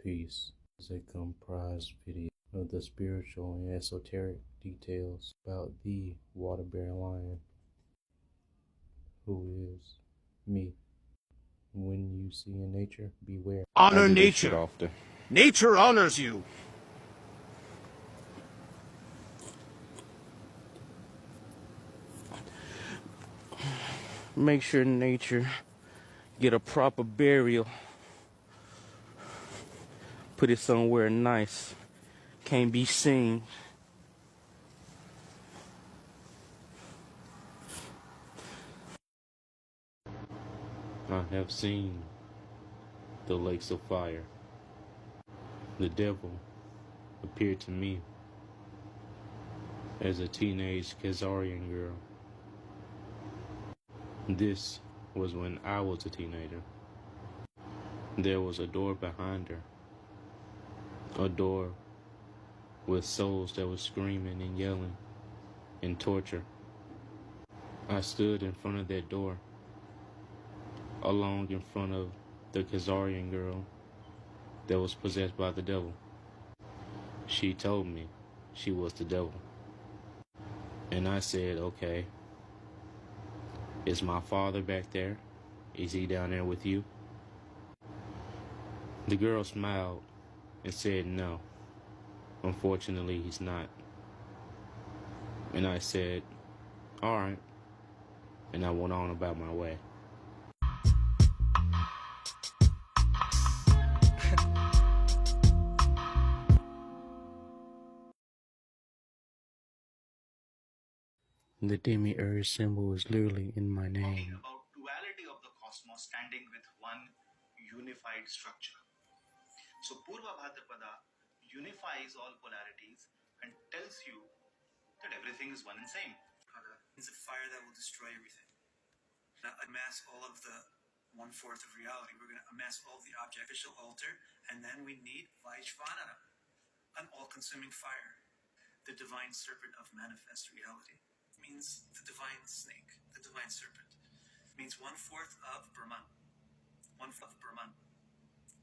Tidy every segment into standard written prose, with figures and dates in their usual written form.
Peace is a comprised video of the spiritual and esoteric details about the water-bearing lion, who is me. When you see in nature, beware. Honor nature. Nature honors you. Make sure nature get a proper burial. Put it somewhere nice. Can't be seen. I have seen the lakes of fire. The devil appeared to me as a teenage Khazarian girl. This was when I was a teenager. There was a door behind her. A door with souls that were screaming and yelling in torture. I stood in front of that door, along in front of the Khazarian girl that was possessed by the devil. She told me she was the devil. And I said, okay, is my father back there? Is he down there with you? The girl smiled and said, no, unfortunately he's not. And I said, all right. And I went on about my way. The demiurge symbol is literally in my name. Talking about duality of the cosmos standing with one unified structure. So Purva Bhadrapada unifies all polarities and tells you that everything is one and same. It's a fire that will destroy everything. Now amass all of the 1/4 of reality. We're going to amass all of the object-visual altar, and then we need Vaishvanana, an all-consuming fire, the divine serpent of manifest reality. It means the divine snake, the divine serpent. It means 1/4 of Brahman, 1/4 of Brahman,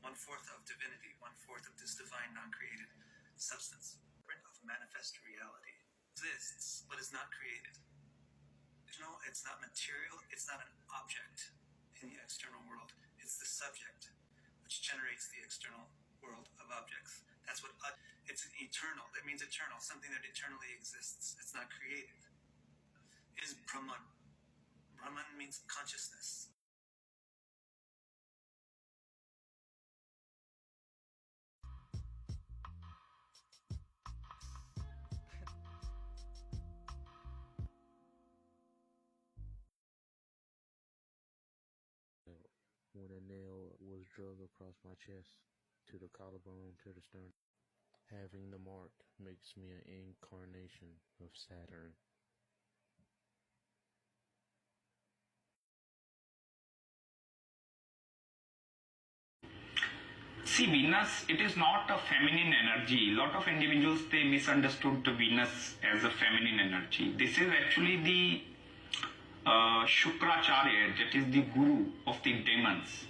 1/4 of divinity, 1/4 of this divine non-created substance. Serpent of manifest reality exists, but is not created. It's not material, it's not an object in the external world. It's the subject which generates the external world of objects. That's what it's eternal. That means eternal, something that eternally exists. It's not created. It is Brahman. Brahman means consciousness. When a nail was drug across my chest, to the collarbone, to the sternum. Having the mark makes me an incarnation of Saturn. See, Venus, it is not a feminine energy. A lot of individuals, they misunderstood the Venus as a feminine energy. This is actually the Shukracharya, that is the guru of the demons.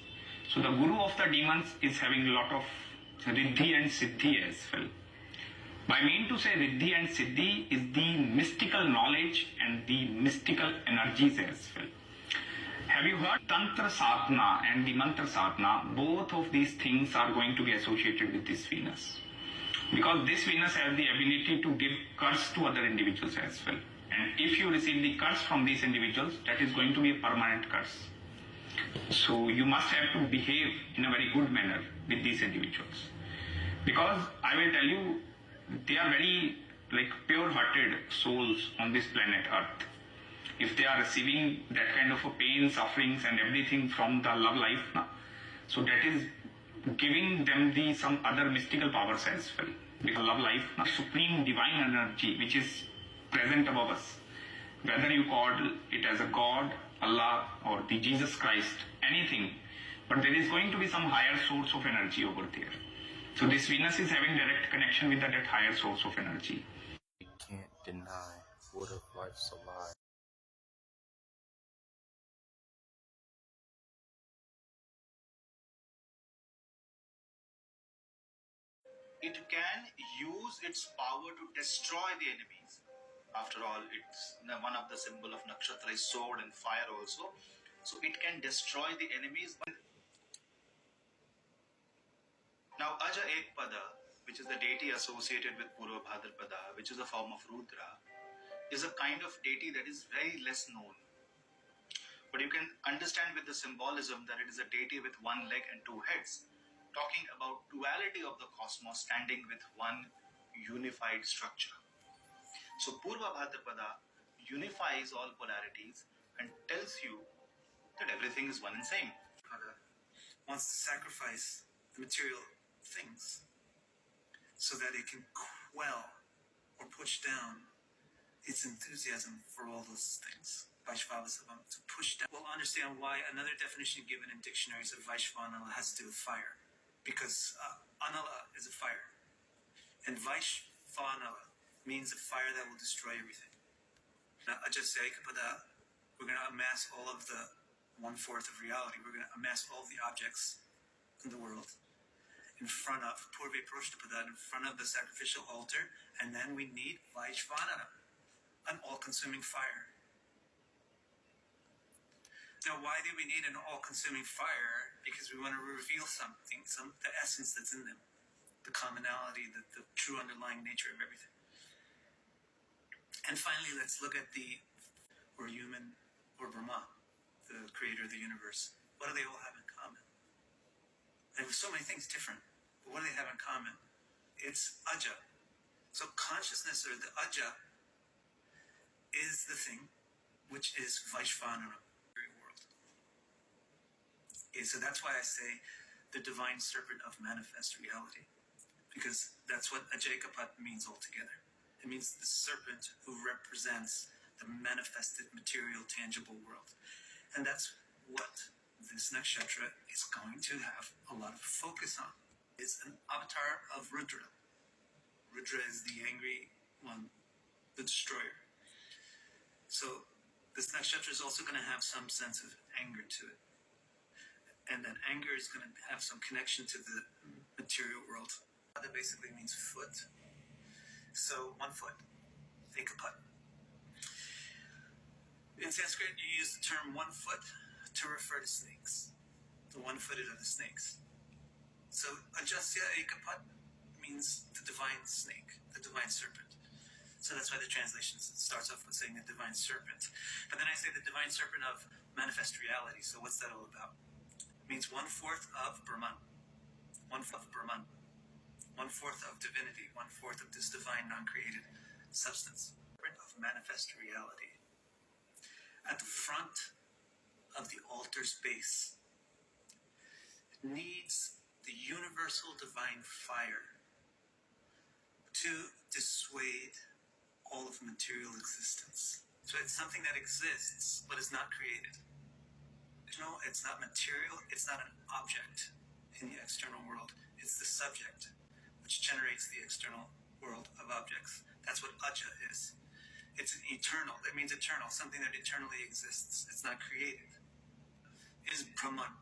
So the guru of the demons is having a lot of Riddhi and Siddhi as well. By mean to say Riddhi and Siddhi is the mystical knowledge and the mystical energies as well. Have you heard Tantra Sadhana and the Mantra Sadhana? Both of these things are going to be associated with this Venus. Because this Venus has the ability to give curse to other individuals as well. And if you receive the curse from these individuals, that is going to be a permanent curse. So you must have to behave in a very good manner with these individuals. Because I will tell you, they are very pure-hearted souls on this planet Earth. If they are receiving that kind of a pain, sufferings and everything from the love life, so that is giving them some other mystical powers as well. Because love life, supreme divine energy which is present above us, whether you call it as a God, Allah or the Jesus Christ, anything, but there is going to be some higher source of energy over there. So this Venus is having direct connection with that higher source of energy. You can't deny what if life's a lie. it can use its power to destroy the enemies. After all, it's one of the symbol of nakshatra is sword and fire also. So it can destroy the enemies. Now, Aja Ekpada, which is the deity associated with Purva Bhadrapada, which is a form of Rudra, is a kind of deity that is very less known. But you can understand with the symbolism that it is a deity with one leg and two heads, talking about duality of the cosmos standing with one unified structure. So Purva Bhadrapada unifies all polarities and tells you that everything is one and same. Wants to sacrifice the material things so that it can quell or push down its enthusiasm for all those things. Vaishvavasavam, to push down. We'll understand why another definition given in dictionaries of Vaishvanala has to do with fire. Because Anala is a fire. And Vaishvanala means a fire that will destroy everything. Now, Ajasyaikapada, we're going to amass all of the 1/4 of reality. We're going to amass all the objects in the world in front of Purve Proshtapada, in front of the sacrificial altar, and then we need Vaishvanana, an all-consuming fire. Now, why do we need an all-consuming fire? Because we want to reveal something, the essence that's in them, the commonality, the true underlying nature of everything. And finally, let's look at or human, or Brahma, the creator of the universe. What do they all have in common? There were so many things different, but what do they have in common? It's Aja. So consciousness, or the Aja, is the thing which is Vaishvanara world. Okay, so that's why I say the divine serpent of manifest reality, because that's what Ajayakapat means altogether. It means the serpent who represents the manifested material, tangible world. And that's what this nakshatra is going to have a lot of focus on. It's an avatar of Rudra. Rudra is the angry one, the destroyer. So this nakshatra is also going to have some sense of anger to it. And that anger is going to have some connection to the material world. That basically means foot. So 1 foot, ekapat. In Sanskrit, you use the term 1 foot to refer to snakes, the one-footed of the snakes. So Ajasya Ekapat means the divine snake, the divine serpent. So that's why the translation starts off with saying the divine serpent. But then I say the divine serpent of manifest reality. So what's that all about? It means 1/4 of Brahman, 1/4 of Brahman, 1/4 of divinity, 1/4 of this divine non-created substance. Of manifest reality. At the front of the altar's base needs the universal divine fire to dissuade all of material existence. So it's something that exists but is not created. No, it's not material, it's not an object in the external world. It's the subject which generates the external world of objects. That's what Aja is. It's an eternal. That means eternal, something that eternally exists. It's not created. It is Brahman.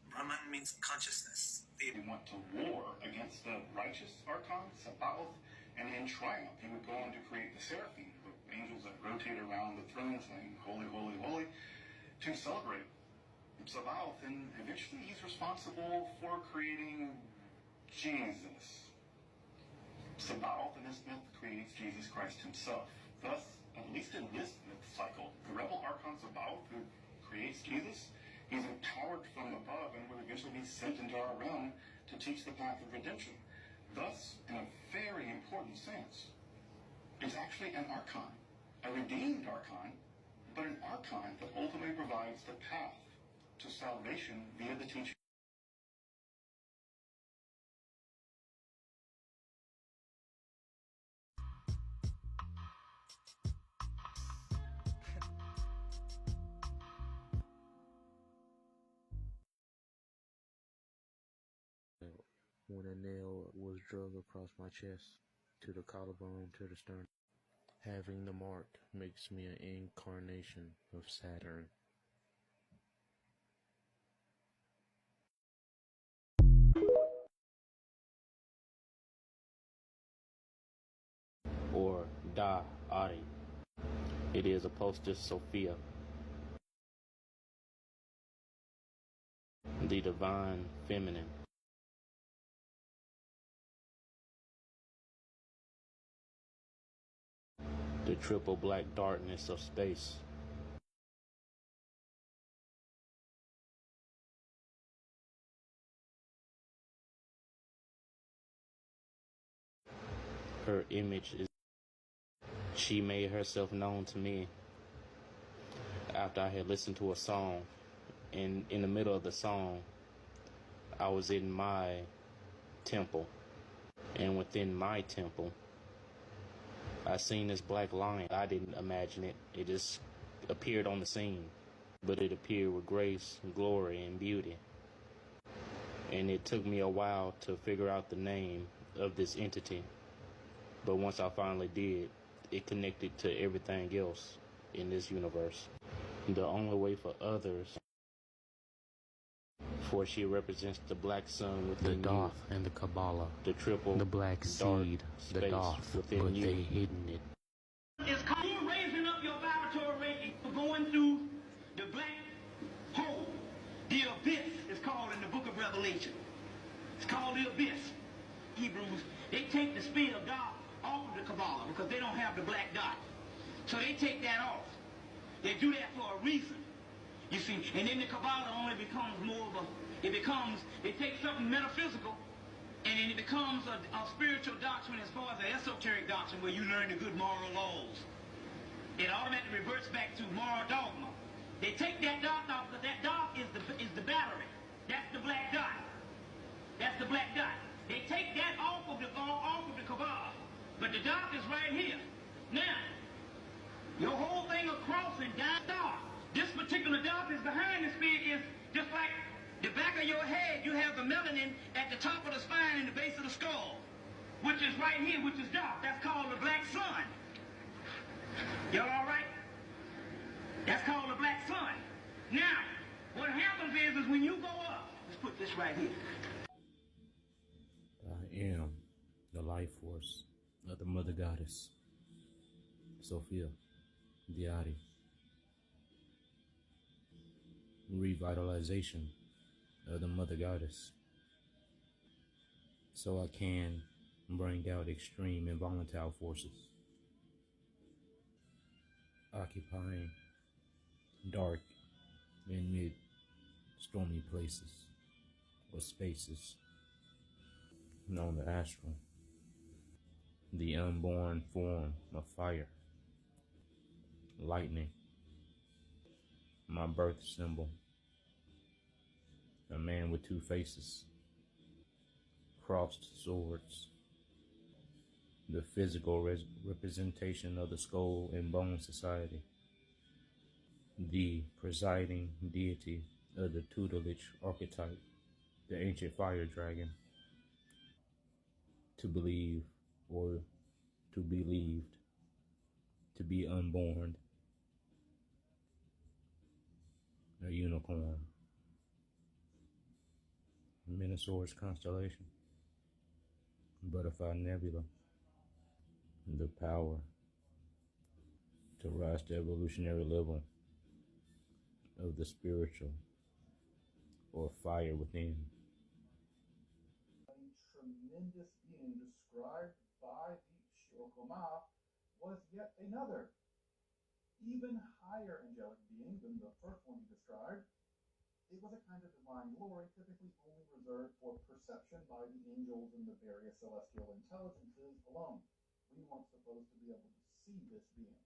Brahman means consciousness. They went to war against the righteous archon, Yaaldaboath, and in triumph he would go on to create the seraphim, the angels that rotate around the throne saying, holy, holy, holy, to celebrate Yaaldaboath. And eventually he's responsible for creating Jesus. Yaaldaboath in this myth creates Jesus Christ himself. Thus, at least in this myth cycle, the rebel archon Yaaldaboath who creates Jesus, he's empowered from above and will eventually be sent into our realm to teach the path of redemption. Thus, in a very important sense, it's actually an archon, a redeemed archon, but an archon that ultimately provides the path to salvation via the teaching. When a nail was drug across my chest, to the collarbone, to the sternum. Having the mark makes me an incarnation of Saturn. or Da Adi. It is opposed to Sophia, the divine feminine. The triple black darkness of space. Her image is. She made herself known to me after I had listened to a song. And in the middle of the song, I was in my temple. And within my temple, I seen this black lion. I didn't imagine it. It just appeared on the scene. But it appeared with grace, glory, and beauty. And it took me a while to figure out the name of this entity. But once I finally did, it connected to everything else in this universe. The only way for others, for she represents the black sun within The you, Doth and the Kabbalah, the triple the black seed, space the Doth, within but you. they hidden it. It's called you're raising up your vibratory rate. You're going through the black hole. The abyss is called in the book of Revelation. It's called the abyss. Hebrews, they take the spirit of God off of the Kabbalah because they don't have the black dot. So they take that off. They do that for a reason. You see, and then the Kabbalah only becomes more of they take something metaphysical and then it becomes a spiritual doctrine as far as the esoteric doctrine where you learn the good moral laws. It automatically reverts back to moral dogma. They take that dot off because that dot is the battery. That's the black dot. That's the black dot. They take that off of the Kabbalah. But the dot is right here. Now, your whole thing of crossing down dot. This particular dot is behind the spirit is just like the back of your head. You have the melanin at the top of the spine and the base of the skull, which is right here, which is dark. That's called the black sun. Y'all all right? That's called the black sun. Now, what happens is when you go up, let's put this right here. I am the life force of the Mother Goddess, Sophia, the Adi. Revitalization of the Mother Goddess, so I can bring out extreme and volatile forces, occupying dark and mid-stormy places or spaces known as astral, the unborn form of fire, lightning, my birth symbol, a man with two faces, crossed swords, the physical representation of the skull and bone society, the presiding deity of the tutelage archetype, the ancient fire dragon, to believe or to be believed, to be unborn, a unicorn, Minosaurus constellation, butterfly nebula, the power to rise to evolutionary level of the spiritual or fire within. A tremendous being described by the Shirokoma was yet another, even higher angelic being than the first one he described. It was a kind of divine glory typically only reserved for perception by the angels and the various celestial intelligences alone. We weren't supposed to be able to see this being,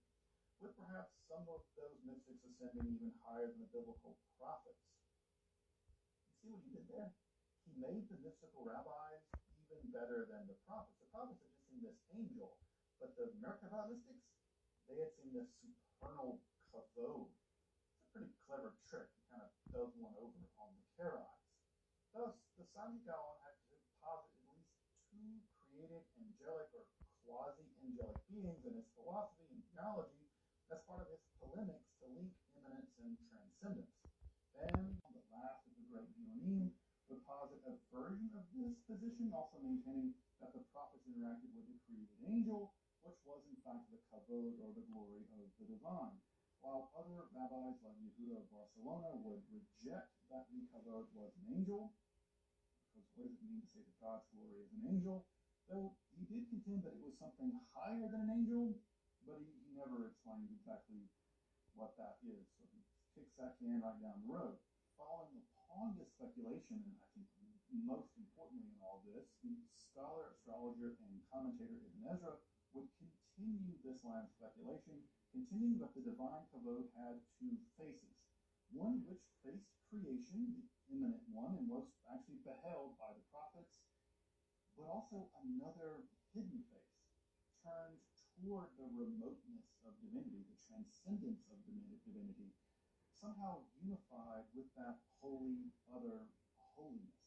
with perhaps some of those mystics ascending even higher than the biblical prophets. You see what he did there? He made the mystical rabbis even better than the prophets. The prophets had just seen this angel, but the Merkava mystics, they had seen this supernal kavod. It's a pretty clever trick. He kind of does one over on the Karaites. Thus, the Sanjikawa had to posit at least two created angelic or quasi-angelic beings in his philosophy and theology as part of his polemics to link immanence and transcendence. Then, the last of the great Bionim would posit a version of this position, also maintaining that the prophets interacted with the created angel, which was in fact the kavod, or the glory of the divine. While other rabbis like Yehuda of Barcelona would reject that the kavod was an angel, because what does it mean to say that God's glory is an angel? Though he did contend that it was something higher than an angel, but he never explained exactly what that is. So he kicks that can right down the road. Following upon this speculation, and I think most importantly in all this, the scholar, astrologer, and commentator Ibn Ezra would continue this line of speculation, continuing that the divine kavod had two faces. One which faced creation, the imminent one, and was actually beheld by the prophets, but also another hidden face, turned toward the remoteness of divinity, the transcendence of divinity, somehow unified with that holy other holiness.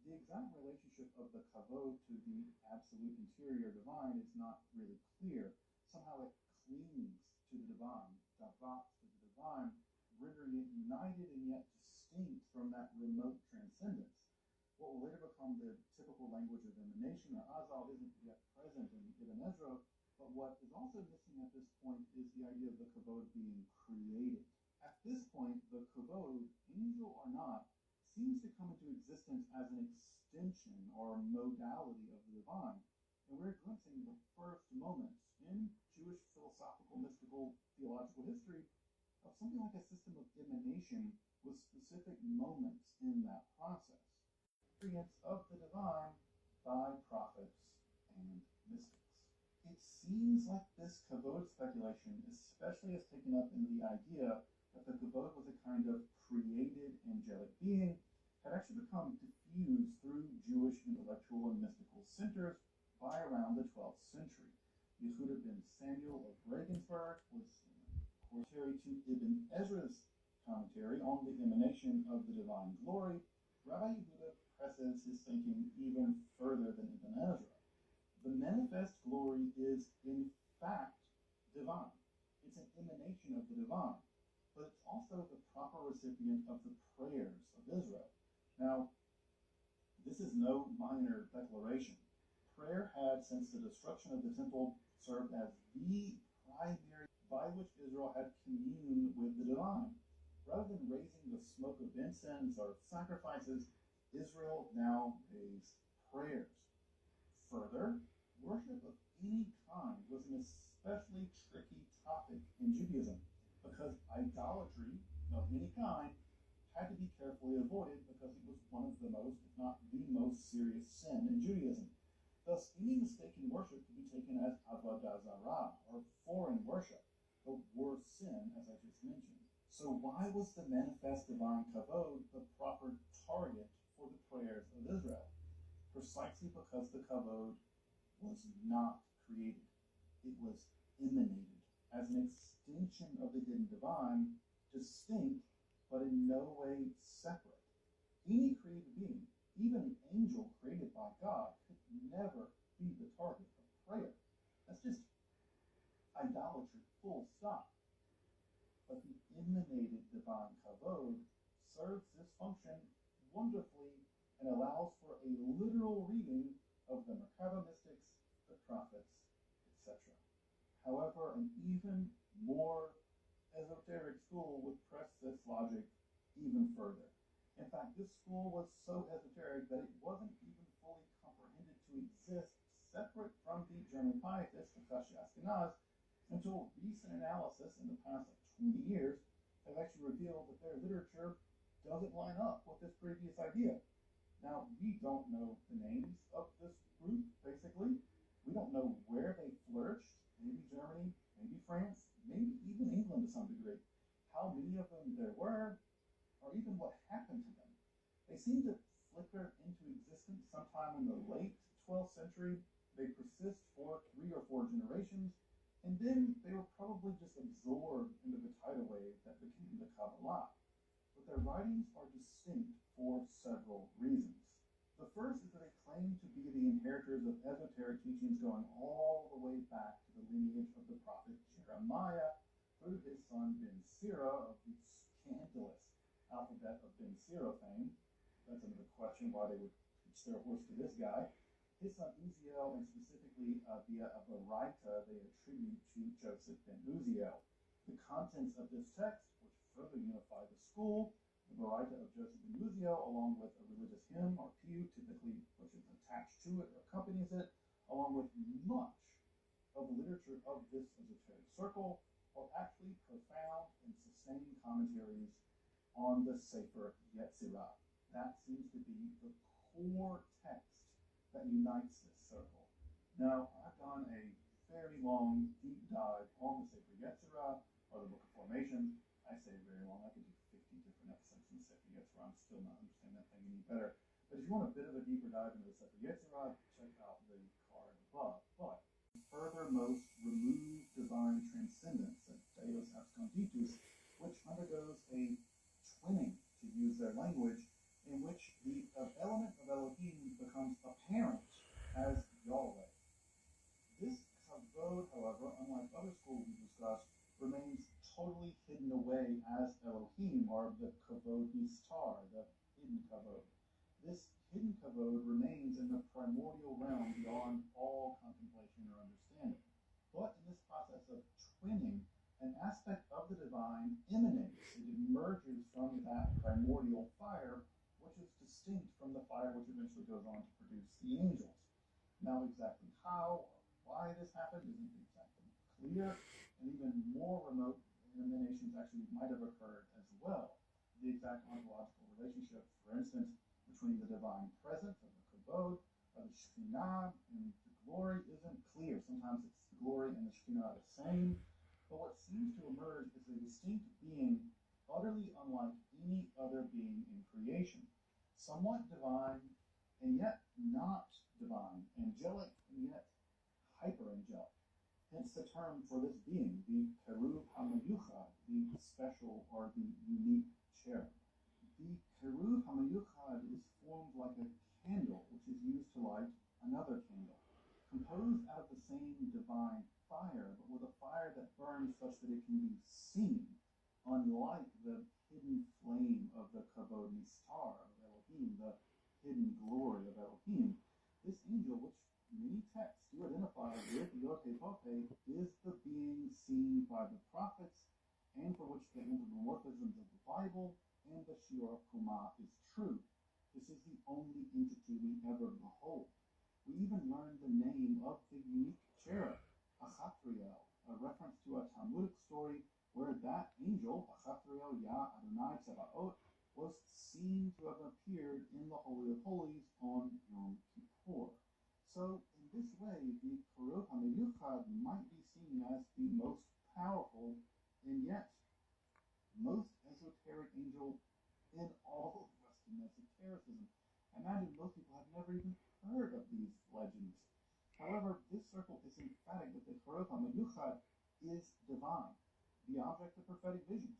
The exact relationship of the kavod to the absolute interior divine is not really clear. Somehow it clings to the divine, davat to the divine, rendering it united and yet distinct from that remote transcendence. What will later become the typical language of emanation, or azal, isn't yet present in Ibn Ezra, but what is also missing at this point is the idea of the kavod being created. At this point, the kavod, angel or not, seems to come into existence as an extension or modality of the divine. And we're glimpsing the first moments in Jewish philosophical, mystical, theological history of something like a system of emanation with specific moments in that process. Experience of the divine by prophets and mystics. It seems like this kavod speculation, especially as taken up in the idea that the kavod was a kind of created angelic being, had actually become diffused through Jewish intellectual and mystical centers by around the 12th century. Yehuda ben Samuel of Regensburg was commentary to Ibn Ezra's commentary on the emanation of the divine glory. Rabbi Yehuda presses his thinking even further than Ibn Ezra. The manifest glory is in fact divine. It's an emanation of the divine, but it's also the proper recipient of the prayers of Israel. Now, this is no minor declaration. Prayer had, since the destruction of the temple, served as the primary by which Israel had communed with the divine. Rather than raising the smoke of incense or sacrifices, Israel now raised prayers. Further, worship of any kind was an especially tricky topic in Judaism, because idolatry of any kind had to be carefully avoided because it was one of the most, if not the most serious sin in Judaism. Thus, any mistaken worship could be taken as avodah zarah, or foreign worship, the worst sin, as I just mentioned. So why was the manifest divine kavod the proper target for the prayers of Israel? Precisely because the kavod was not created. It was emanated as an extension of the hidden divine, distinct, but in no way separate. Any created being, even an angel created by God, could never be the target of prayer. That's just idolatry, full stop. But the emanated divine kavod serves this function wonderfully and allows for a literal reading of the Merkaba mystics, the prophets, etc. However, an even more esoteric school would press this logic even further. In fact, this school was so esoteric that it wasn't even fully comprehended to exist separate from the German pietists, the Kashi Ashkenaz, until recent analysis in the past 20 years have actually revealed that their literature doesn't line up with this previous idea. Now, we don't know the names of this group, basically. We don't know where they flourished, maybe Germany, maybe France, maybe even England to some degree. How many of them there were, or even what happened to them. They seem to flicker into existence sometime in the late 12th century. They persist for 3 or 4 generations, and then they were probably just absorbed into the tidal wave that became the Kabbalah. But their writings are distinct for several reasons. The first is that they claim to be the inheritors of esoteric teachings going all the way back to the lineage of the prophet Jeremiah through his son Ben Sira of the scandalous alphabet of Ben Sira fame. That's another question why they would teach their horse to this guy. his son Uziel, and specifically via a baraita they attribute to Joseph ben Uziel. The contents of this text, which further unify the school, the baraita of Joseph ben Uziel, along with a religious hymn or pew, typically which is attached to it or accompanies it, along with much of the literature of this esoteric circle, are actually profound and sustained commentaries on the Sefer Yetzirah. That seems to be the core text that unites this circle. Now, I've done a very long, deep dive on the Sefer Yetzirah, or the Book of Formation. I say very long, I could do 50 different episodes in the Sefer Yetzirah. I'm still not understanding that thing any better. But if you want a bit of a deeper dive into the Sefer Yetzirah, check out the card above. But furthermost remove divine transcendence, and Deus absconditus, which undergoes a twinning, to use their language, in which the element of Elohim becomes apparent as Yahweh. This kavod, however, unlike other schools we discussed, remains totally hidden away as Elohim, or the kavod nistar, the hidden kavod. This hidden kavod remains in the primordial realm beyond all contemplation or understanding. But in this process of twinning, an aspect of the divine emanates. It emerges from that primordial fire, which is distinct from the fire which eventually goes on to produce the angels. Now, exactly how or why this happened isn't exactly clear, and even more remote emanations actually might have occurred as well. The exact ontological relationship, for instance, between the divine presence of the kavod, of the Shekhinah, and the glory isn't clear. Sometimes it's the glory and the Shekhinah are the same, but what seems to emerge is a distinct being utterly unlike any other being in creation, somewhat divine and yet not divine, angelic and yet hyperangelic. Hence the term for this being, the Keruv HaMayuchad, the special or the unique cherub. The Keruv HaMayuchad is formed like a candle which is used to light another candle, composed out of the same divine fire, but with a fire that burns such that it can be seen, unlike the hidden flame of the Kavod Nistar of Elohim, the hidden glory of Elohim. This angel, which many texts do identify with Yaaldaboath, is the being seen by the prophets, and for which the anthropomorphisms of the Bible and the Shiur Kumah is true. This is the only entity we ever behold. We even learn the name of the unique cherub, Achatriel, a reference to a Talmudic story where that angel, Achatriel Yaaldaboath, was seen to have appeared in the Holy of Holies on Yom Kippur. So, in this way, the Keruv HaMayuchad might be seen as the most powerful and yet most esoteric angel in all of Western esotericism. I imagine most people have never even heard of these legends. However, this circle is emphatic that the Keruv HaMayuchad is divine, the object of prophetic visions,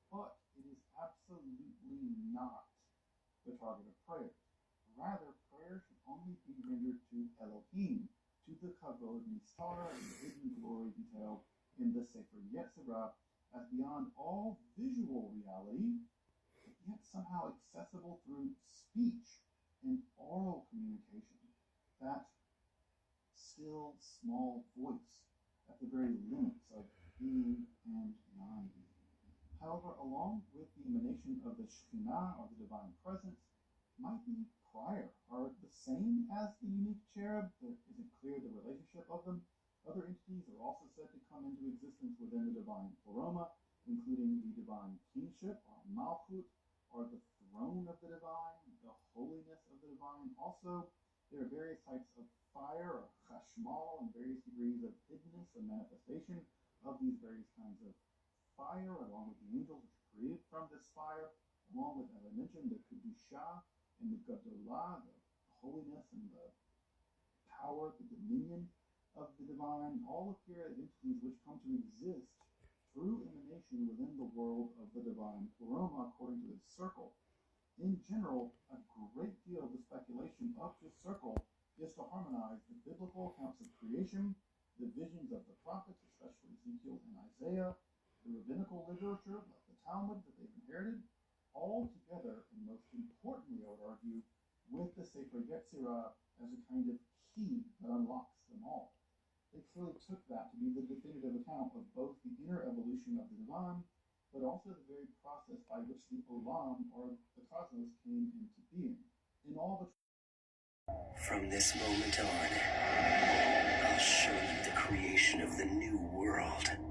but it is absolutely not the target of prayer. Rather, prayer should only be rendered to Elohim, to the Kavod Nistar and the hidden glory detailed in the Sefer Yetzirah, as beyond all visual reality, but yet somehow accessible through speech and oral communication. That still small voice at the very limits of being and non-being. However, along with the emanation of the Shekhinah, or the divine presence, might be prior, or the same as the unique cherub. There isn't clear the relationship of them. Other entities are also said to come into existence within the divine pleroma, including the divine kingship, or Malchut, or the throne of the divine, the holiness of the divine. Also, there are various types of fire, or chashmal, and various degrees of hiddenness and manifestation of these various kinds of fire, along with the angels which are created from this fire, along with, as I mentioned, the Kedusha and the Gadolah, the holiness and the power, the dominion of the divine, all appear as entities which come to exist through emanation within the world of the divine pleroma, according to this circle. In general, a great deal of the speculation of this circle is to harmonize the biblical accounts of creation, the visions of the prophets, especially Ezekiel and Isaiah, the rabbinical literature, like the Talmud that they've inherited, all together, and most importantly, I would argue, with the Sefer Yetzirah as a kind of key that unlocks them all. They clearly took that to be the definitive account of both the inner evolution of the divine, but also the very process by which the olam, or the cosmos, came into being. In all the From this moment on, I'll show you the creation of the new world.